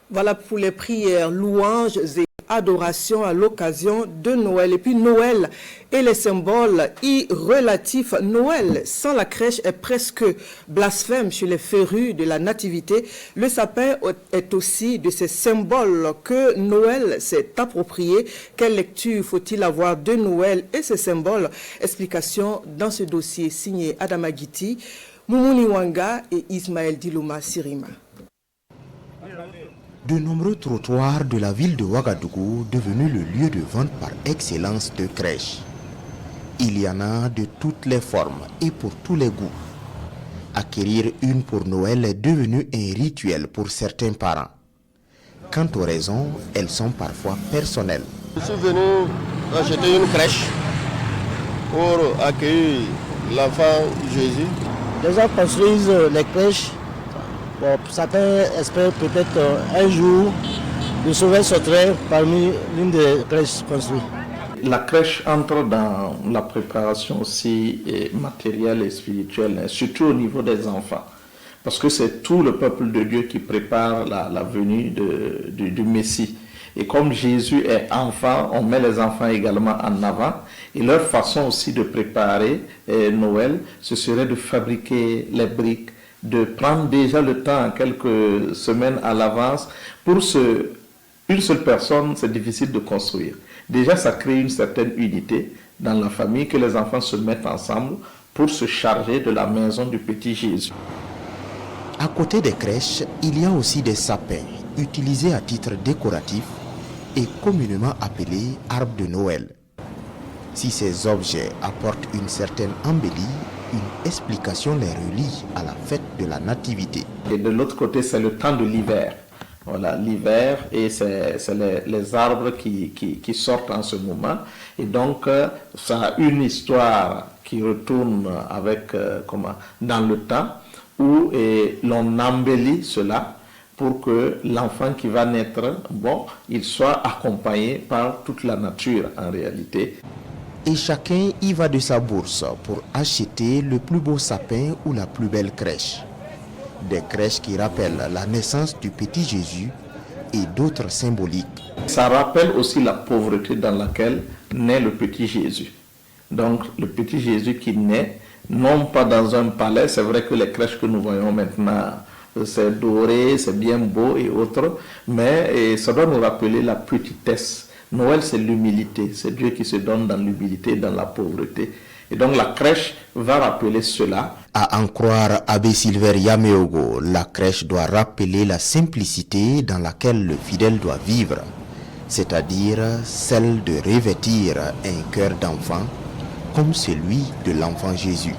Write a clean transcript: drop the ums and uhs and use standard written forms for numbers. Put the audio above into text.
Voilà pour les prières, louanges et adorations à l'occasion de Noël. Et puis Noël et les symboles y relatifs. Noël sans la crèche est presque blasphème chez les férus de la nativité. Le sapin est aussi de ces symboles que Noël s'est approprié. Quelle lecture faut-il avoir de Noël et ses symboles? Explication dans ce dossier signé Adama Guiti, Moumouni Wanga et Ismaël Dilouma Sirima. De nombreux trottoirs de la ville de Ouagadougou, devenu le lieu de vente par excellence de crèches. Il y en a de toutes les formes et pour tous les goûts. Acquérir une pour Noël est devenu un rituel pour certains parents. Quant aux raisons, elles sont parfois personnelles. Je suis venu acheter une crèche pour accueillir l'enfant Jésus. Les gens construisent les crèches. Bon, certains espèrent peut-être un jour de sauver ce trait parmi l'une des crèches construites. La crèche entre dans la préparation aussi matérielle et spirituelle, surtout au niveau des enfants. Parce que c'est tout le peuple de Dieu qui prépare la venue du Messie. Et comme Jésus est enfant, on met les enfants également en avant. Et leur façon aussi de préparer Noël, ce serait de fabriquer les briques, de prendre déjà le temps, quelques semaines à l'avance. Pour une seule personne, c'est difficile de construire. Déjà, ça crée une certaine unité dans la famille, que les enfants se mettent ensemble pour se charger de la maison du petit Jésus. À côté des crèches, il y a aussi des sapins, utilisés à titre décoratif et communément appelés arbres de Noël. Si ces objets apportent une certaine embellie, une explication les relie à la fête de la Nativité. Et de l'autre côté, c'est le temps de l'hiver. Voilà, l'hiver, et c'est les arbres qui sortent en ce moment. Et donc, ça a une histoire qui retourne avec, dans le temps, où l'on embellit cela pour que l'enfant qui va naître, il soit accompagné par toute la nature en réalité. Et chacun y va de sa bourse pour acheter le plus beau sapin ou la plus belle crèche. Des crèches qui rappellent la naissance du petit Jésus et d'autres symboliques. Ça rappelle aussi la pauvreté dans laquelle naît le petit Jésus. Donc le petit Jésus qui naît, non pas dans un palais, c'est vrai que les crèches que nous voyons maintenant, c'est doré, c'est bien beau et autres, mais ça doit nous rappeler la petitesse. Noël, c'est l'humilité, c'est Dieu qui se donne dans l'humilité, dans la pauvreté. Et donc la crèche va rappeler cela. À en croire Abbé Silver Yameogo, la crèche doit rappeler la simplicité dans laquelle le fidèle doit vivre, c'est-à-dire celle de revêtir un cœur d'enfant comme celui de l'enfant Jésus.